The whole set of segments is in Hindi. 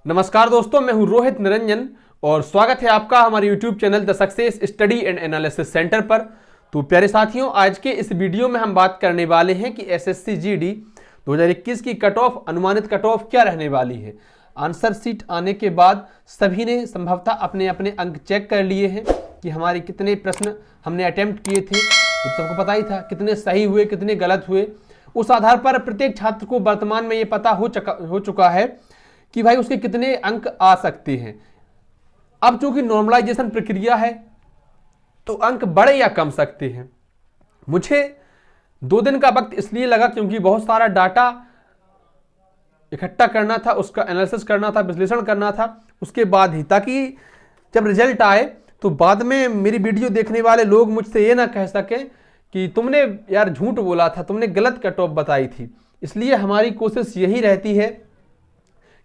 नमस्कार दोस्तों, मैं हूं रोहित निरंजन और स्वागत है आपका हमारे YouTube channel the success study and analysis centre पर। तो प्यारे साथियों, आज के इस वीडियो में हम बात करने वाले हैं कि एसएससी जीडी 2021 की कट ऑफ, अनुमानित कट ऑफ क्या रहने वाली है। आंसर शीट आने के बाद सभी ने संभवतः अपने अपने अंक चेक कर लिए हैं कि हमारे कितने प्रश्न हमने अटेम्प्ट किए थे। तो सबको पता ही था कितने सही हुए, कितने गलत हुए। उस आधार पर प्रत्येक छात्र को वर्तमान में ये पता हो चुका है कि भाई उसके कितने अंक आ सकते हैं। अब चूंकि नॉर्मलाइजेशन प्रक्रिया है तो अंक बढ़े या कम सकते हैं। मुझे 2 दिन का वक्त इसलिए लगा क्योंकि बहुत सारा डाटा इकट्ठा करना था, उसका एनालिसिस करना था, विश्लेषण करना था उसके बाद ही, ताकि जब रिजल्ट आए तो बाद में मेरी वीडियो देखने वाले लोग मुझसे ये ना कह सकें कि तुमने यार झूठ बोला था, तुमने गलत कट ऑफ बताई थी। इसलिए हमारी कोशिश यही रहती है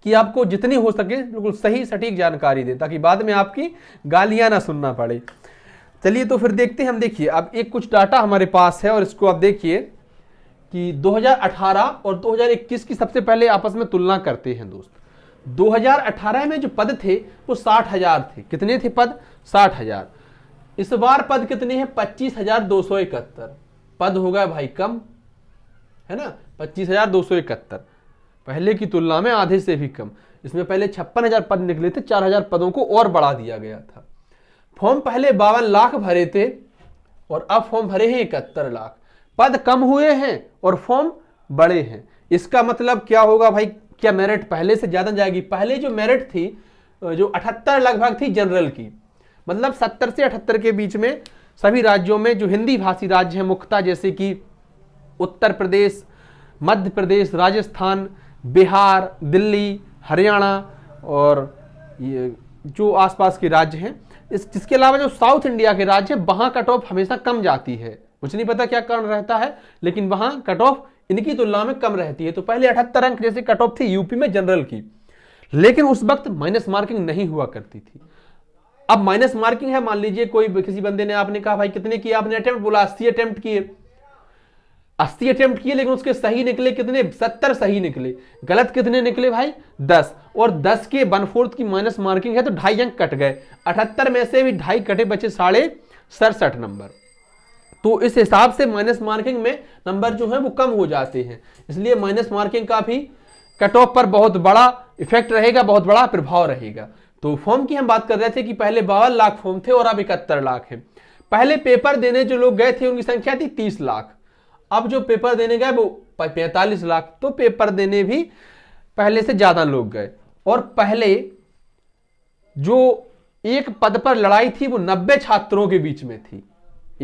कि आपको जितनी हो सके बिल्कुल सही सटीक जानकारी दे, ताकि बाद में आपकी गालियां ना सुनना पड़े। चलिए तो फिर देखते हैं हम। देखिए, अब एक कुछ डाटा हमारे पास है और इसको आप देखिए कि 2018 और 2021 की सबसे पहले आपस में तुलना करते हैं दोस्त। 2018 में जो पद थे वो 60,000 थे। कितने थे पद? 60,000। इस बार पद कितने हैं? 25,271 पद होगा भाई, कम है ना। 25,271 पहले की तुलना में आधे से भी कम। इसमें पहले 56,000 पद निकले थे, 4,000 पदों को और बढ़ा दिया गया था। फॉर्म पहले 52 लाख भरे थे और अब फॉर्म भरे हैं 71 लाख। पद कम हुए हैं और फॉर्म बड़े हैं। इसका मतलब क्या होगा भाई? क्या मेरिट पहले से ज्यादा जाएगी? पहले जो मेरिट थी, जो 78 लगभग थी जनरल की, मतलब 70 से 78 के बीच में सभी राज्यों में जो हिंदी भाषी राज्य हैं मुख्यतः, जैसे कि उत्तर प्रदेश, मध्य प्रदेश, राजस्थान, बिहार, दिल्ली, हरियाणा और ये जो आसपास के राज्य हैं, जिसके अलावा जो साउथ इंडिया के राज्य हैं, वहां कट ऑफ हमेशा कम जाती है। मुझे नहीं पता क्या कारण रहता है, लेकिन वहां कट ऑफ इनकी तुलना में कम रहती है। तो पहले 78 अंक जैसे कट ऑफ थी यूपी में जनरल की, लेकिन उस वक्त माइनस मार्किंग नहीं हुआ करती थी। अब माइनस मार्किंग है। मान लीजिए कोई किसी बंदे ने, आपने कहा भाई कितने किए आपने अटेम्प्ट, बोला 80 अटेम्प्ट किए, 80 अटेम्प्ट किए, लेकिन उसके सही निकले कितने? 70 सही निकले। गलत कितने निकले भाई? 10। और 10 के 1/4 की माइनस मार्किंग है तो 2.5 अंक कट गए। 78 में से भी 2.5 कटे, बचे 67.5 नंबर। तो इस हिसाब से माइनस मार्किंग में नंबर जो है वो कम हो जाते हैं। इसलिए माइनस मार्किंग का भी कट ऑफ पर बहुत बड़ा इफेक्ट रहेगा, बहुत बड़ा प्रभाव रहेगा। तो फॉर्म की हम बात कर रहे थे कि पहले 52 लाख फॉर्म थे और अब 71 लाख है। पहले पेपर देने जो लोग गए थे उनकी संख्या थी 30 लाख। अब जो पेपर देने गए वो 45 लाख। तो पेपर देने भी पहले से ज्यादा लोग गए। और पहले जो एक पद पर लड़ाई थी वो 90 छात्रों के बीच में थी।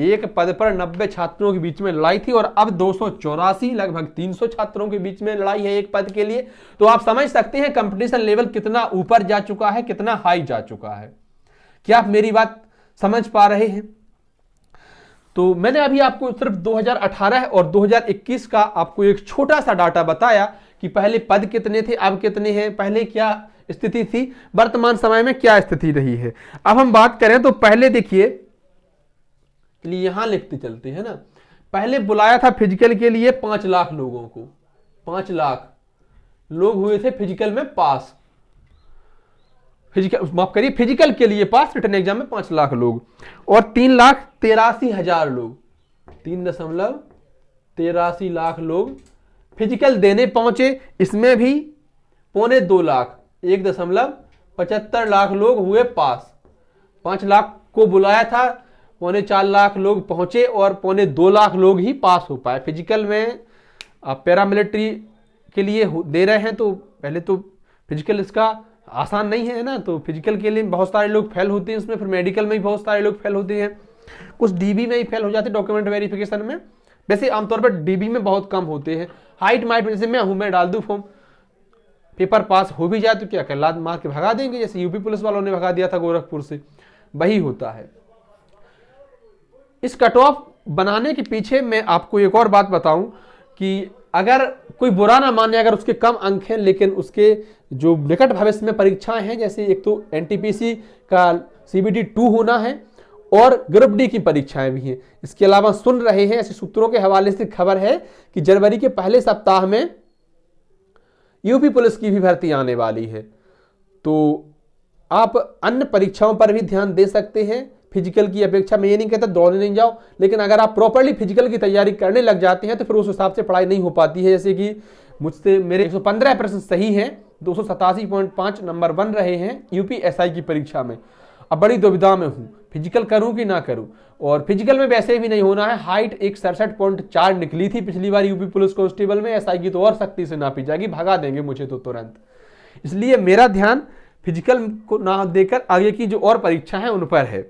एक पद पर 90 छात्रों के बीच में लड़ाई थी और अब 284 लगभग 300 छात्रों के बीच में लड़ाई है एक पद के लिए। तो आप समझ सकते हैं कंपटीशन लेवल कितना ऊपर जा चुका है, कितना हाई जा चुका है। क्या आप मेरी बात समझ पा रहे हैं? तो मैंने अभी आपको सिर्फ 2018 और 2021 का आपको एक छोटा सा डाटा बताया कि पहले पद कितने थे, अब कितने हैं, पहले क्या स्थिति थी, वर्तमान समय में क्या स्थिति रही है। अब हम बात करें तो पहले देखिए, यहां लिखते चलते हैं ना। पहले बुलाया था फिजिकल के लिए 5 लाख लोगों को। 5 लाख लोग हुए थे फिजिकल में पास। फिजिकल, माफ करिए, फिजिकल के लिए पास, रिटन एग्जाम में 5 लाख लोग। और 3,83,000 लोग, 3.83 लाख लोग फिजिकल देने पहुंचे। इसमें भी 2.25 लाख, 1.75 लाख लोग हुए पास। 5 लाख को बुलाया था, 4.25 लाख लोग पहुंचे और 2.25 लाख लोग ही पास हो पाए। फिजिकल में आप पैरामिलिट्री के लिए दे रहे हैं तो पहले तो फिजिकल इसका आसान नहीं है ना। तो फिजिकल के लिए बहुत सारे लोग फेल होते हैं उसमें, फिर मेडिकल में भी बहुत सारे लोग फेल होते हैं, कुछ डीबी में ही फेल हो जाते हैं डॉक्यूमेंट वेरिफिकेशन में। वैसे आमतौर पर डीबी में बहुत कम होते हैं। हाइट माइट जैसे मैं हूं, मैं डाल दूं फॉर्म, पेपर पास हो भी जाए तो क्या कर, लाद मार के भगा देंगे, जैसे यूपी पुलिस वालों ने भगा दिया था गोरखपुर से, वही होता है। इस कट ऑफ बनाने के पीछे मैं आपको एक और बात बताऊं कि अगर कोई बुरा ना माने, अगर उसके कम अंक हैं लेकिन उसके जो निकट भविष्य में परीक्षाएं हैं, जैसे एक तो एनटीपीसी का सीबीटी 2 होना है और ग्रुप डी की परीक्षाएं भी हैं। इसके अलावा सुन रहे हैं, ऐसे सूत्रों के हवाले से खबर है कि जनवरी के पहले सप्ताह में यूपी पुलिस की भी भर्ती आने वाली है। तो आप अन्य परीक्षाओं पर भी ध्यान दे सकते हैं फिजिकल की अपेक्षा। मैं ये नहीं कहता दौड़ने नहीं जाओ, लेकिन अगर आप प्रॉपर्ली फिजिकल की तैयारी करने लग जाते हैं तो फिर उस हिसाब से पढ़ाई नहीं हो पाती है। जैसे कि मुझसे मेरे 115 प्रश्न सही हैं, 287.5 नंबर बन रहे हैं यूपीएसआई की परीक्षा में। अब बड़ी दुविधा में हूँ, फिजिकल करूँ कि ना करूँ। और फिजिकल में वैसे भी नहीं होना है, हाइट एक 67.4 निकली थी पिछली बार यूपी पुलिस कांस्टेबल में, एसआई की तो और सख्ती से नापी जाएगी, भगा देंगे मुझे तो तुरंत। इसलिए मेरा ध्यान फिजिकल को ना देकर आगे की जो और परीक्षा है उन पर है।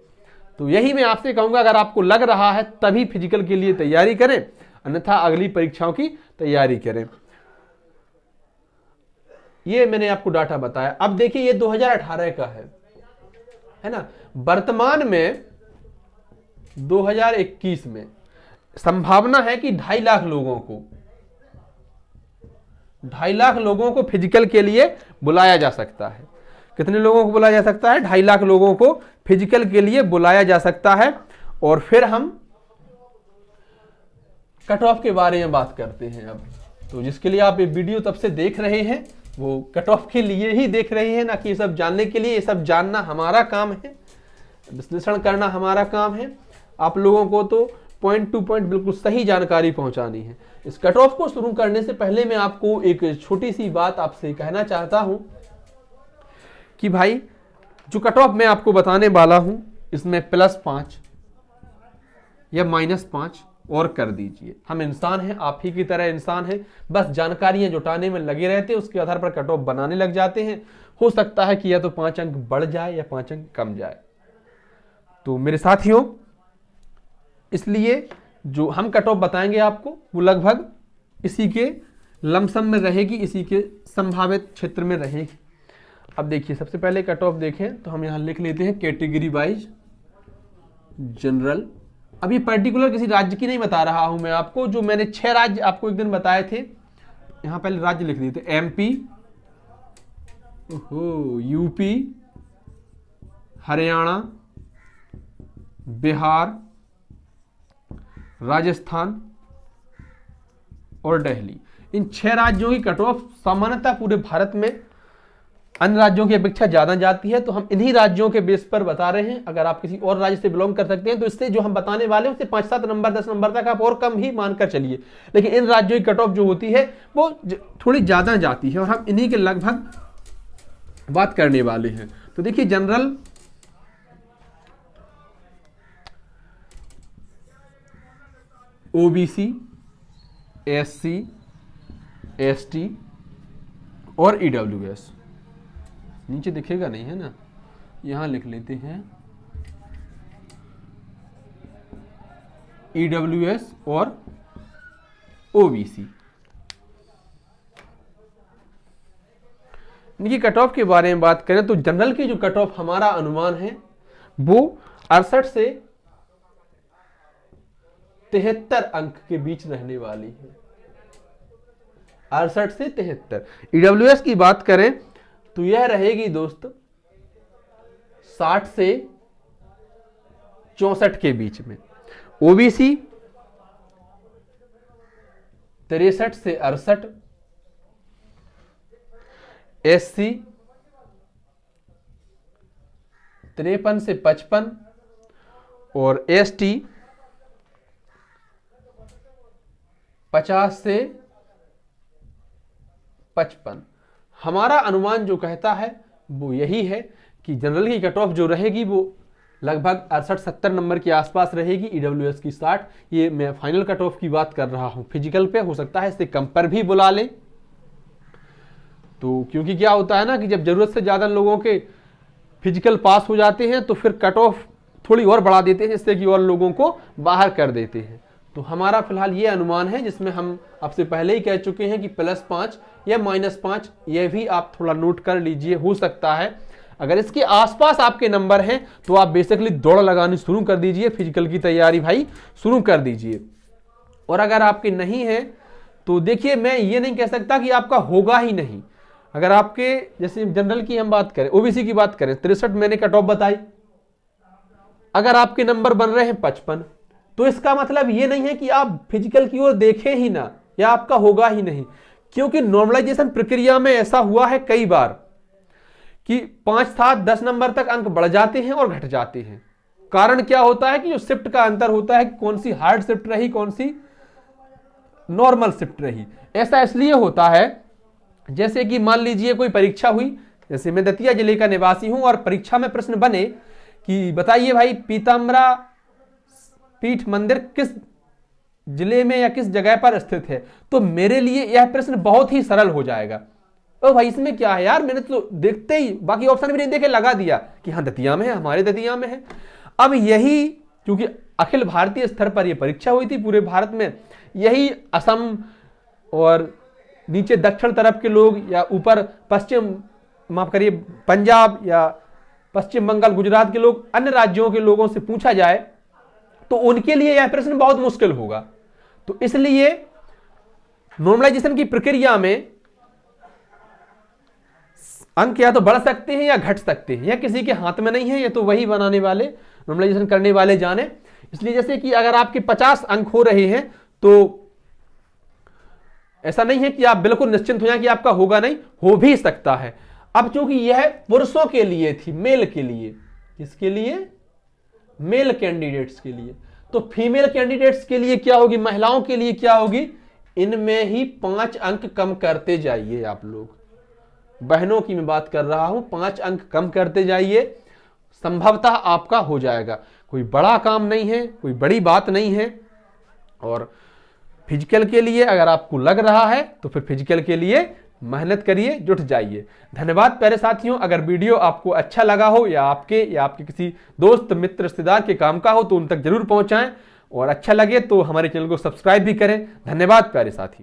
तो यही मैं आपसे कहूंगा, अगर आपको लग रहा है तभी फिजिकल के लिए तैयारी करें, अन्यथा अगली परीक्षाओं की तैयारी करें। ये मैंने आपको डाटा बताया। अब देखिए ये 2018 का है ना। वर्तमान में 2021 में संभावना है कि 2.5 लाख लोगों को फिजिकल के लिए बुलाया जा सकता है। कितने लोगों को बुलाया जा सकता है? 2.5 लाख लोगों को फिजिकल के लिए बुलाया जा सकता है। और फिर हम कट ऑफ के बारे में बात करते हैं अब। तो जिसके लिए आप ये वीडियो तब से देख रहे हैं वो कट ऑफ के लिए ही देख रहे हैं, ना कि ये सब जानने के लिए। ये सब जानना हमारा काम है, विश्लेषण करना हमारा काम है। आप लोगों को तो पॉइंट टू पॉइंट बिल्कुल सही जानकारी पहुंचानी है। इस कट ऑफ को शुरू करने से पहले मैं आपको एक छोटी सी बात आपसे कहना चाहता हूं कि भाई जो कट ऑफ मैं आपको बताने वाला हूं इसमें +5 या -5 और कर दीजिए। हम इंसान हैं, आप ही की तरह इंसान हैं, बस जानकारियां जुटाने में लगे रहते हैं, उसके आधार पर कट ऑफ बनाने लग जाते हैं। हो सकता है कि या तो 5 अंक बढ़ जाए या 5 अंक कम जाए। तो मेरे साथियों, इसलिए जो हम कट ऑफ बताएंगे आपको वो लगभग इसी के लमसम में रहेगी, इसी के संभावित क्षेत्र में रहेगी। अब देखिए सबसे पहले कट ऑफ देखें तो हम यहां लिख लेते हैं कैटेगरी वाइज जनरल। अब ये पर्टिकुलर किसी राज्य की नहीं बता रहा हूं मैं आपको, जो मैंने 6 राज्य आपको एक दिन बताए थे, यहां पहले राज्य लिख देते। एमपी, यूपी, हरियाणा, बिहार, राजस्थान और दिल्ली। इन 6 राज्यों की कट ऑफ सामान्यतः पूरे भारत में अन्य राज्यों की अपेक्षा ज्यादा जाती है, तो हम इन्हीं राज्यों के बेस पर बता रहे हैं। अगर आप किसी और राज्य से बिलोंग कर सकते हैं तो इससे जो हम बताने वाले हैं उससे 5-7 नंबर 10 नंबर तक आप और कम ही मानकर चलिए, लेकिन इन राज्यों की कट ऑफ जो होती है वो थोड़ी ज्यादा जाती है और हम इन्हीं के लगभग बात करने वाले हैं। तो देखिए जनरल ओबीसी, एससी, एसटी और ईडब्ल्यूएस, नीचे दिखेगा नहीं है ना, यहां लिख लेते हैं ईडब्ल्यूएस और ओबीसी। इनकी कट ऑफ के बारे में बात करें तो जनरल की जो कट ऑफ हमारा अनुमान है वो 68 से 73 अंक के बीच रहने वाली है। 68 से 73। ईडब्ल्यूएस की बात करें तो यह रहेगी दोस्त 60 से 64 के बीच में। ओबीसी 63 से 68, एससी 53 से 55 और एसटी 50 से 55। हमारा अनुमान जो कहता है वो यही है कि जनरल की कट ऑफ जो रहेगी वो लगभग 68-70 नंबर के आसपास रहेगी, ईडब्ल्यूएस की 60। ये मैं फाइनल कट ऑफ की बात कर रहा हूं, फिजिकल पे हो सकता है इससे कम पर भी बुला लें। तो क्योंकि क्या होता है ना कि जब जरूरत से ज्यादा लोगों के फिजिकल पास हो जाते हैं तो फिर कट ऑफ थोड़ी और बढ़ा देते हैं, जिससे कि और लोगों को बाहर कर देते हैं। तो हमारा फिलहाल ये अनुमान है, जिसमें हम आपसे पहले ही कह चुके हैं कि +5 या -5, ये भी आप थोड़ा नोट कर लीजिए। हो सकता है अगर इसके आसपास आपके नंबर हैं तो आप बेसिकली दौड़ लगानी शुरू कर दीजिए, फिजिकल की तैयारी भाई शुरू कर दीजिए। और अगर आपके नहीं है तो देखिए, मैं ये नहीं कह सकता कि आपका होगा ही नहीं। अगर आपके, जैसे जनरल की हम बात करें, ओबीसी की बात करें, 63 मैंने कट ऑफ बताई, अगर आपके नंबर बन रहे हैं 55, तो इसका मतलब ये नहीं है कि आप फिजिकल की ओर देखें ही ना या आपका होगा ही नहीं, क्योंकि नॉर्मलाइजेशन प्रक्रिया में ऐसा हुआ है कई बार कि 5, 7, 10 नंबर तक अंक बढ़ जाते हैं और घट जाते हैं। कारण क्या होता है कि जो शिफ्ट का अंतर होता है कि कौन सी हार्ड शिफ्ट रही, कौन सी नॉर्मल शिफ्ट रही। ऐसा इसलिए होता है, जैसे कि मान लीजिए कोई परीक्षा हुई, जैसे मैं दतिया जिले का निवासी हूं और परीक्षा में प्रश्न बने कि बताइए भाई पीताम्बरा पीठ मंदिर किस जिले में या किस जगह पर स्थित है, तो मेरे लिए यह प्रश्न बहुत ही सरल हो जाएगा। ओ भाई इसमें क्या है यार, मैंने तो देखते ही बाकी ऑप्शन भी नहीं देखे लगा दिया कि हाँ दतिया में है, हमारे दतिया में है। अब यही क्योंकि अखिल भारतीय स्तर पर यह परीक्षा हुई थी पूरे भारत में, यही असम और नीचे दक्षिण तरफ के लोग या ऊपर पश्चिम माफ करिए पंजाब या पश्चिम बंगाल गुजरात के लोग, अन्य राज्यों के लोगों से पूछा जाए तो उनके लिए यह प्रश्न बहुत मुश्किल होगा। तो इसलिए नॉर्मलाइजेशन की प्रक्रिया में अंक या तो बढ़ सकते हैं या घट सकते हैं, यह किसी के हाथ में नहीं है, ये तो वही बनाने वाले नॉर्मलाइजेशन करने वाले जाने। इसलिए जैसे कि अगर आपके 50 अंक हो रहे हैं तो ऐसा नहीं है कि आप बिल्कुल निश्चिंत हो जाएं कि आपका होगा नहीं, हो भी सकता है। अब चूंकि यह पुरुषों के लिए थी, मेल के लिए, किसके लिए, मेल कैंडिडेट्स के लिए, तो फीमेल कैंडिडेट्स के लिए क्या होगी, महिलाओं के लिए क्या होगी, इनमें ही 5 अंक कम करते जाइए। आप लोग बहनों की मैं बात कर रहा हूं, 5 अंक कम करते जाइए, संभवतः आपका हो जाएगा। कोई बड़ा काम नहीं है, कोई बड़ी बात नहीं है। और फिजिकल के लिए अगर आपको लग रहा है तो फिर फिजिकल के लिए मेहनत करिए, जुट जाइए। धन्यवाद प्यारे साथियों। अगर वीडियो आपको अच्छा लगा हो या आपके किसी दोस्त मित्र रिश्तेदार के काम का हो तो उन तक जरूर पहुंचाएं, और अच्छा लगे तो हमारे चैनल को सब्सक्राइब भी करें। धन्यवाद प्यारे साथियों।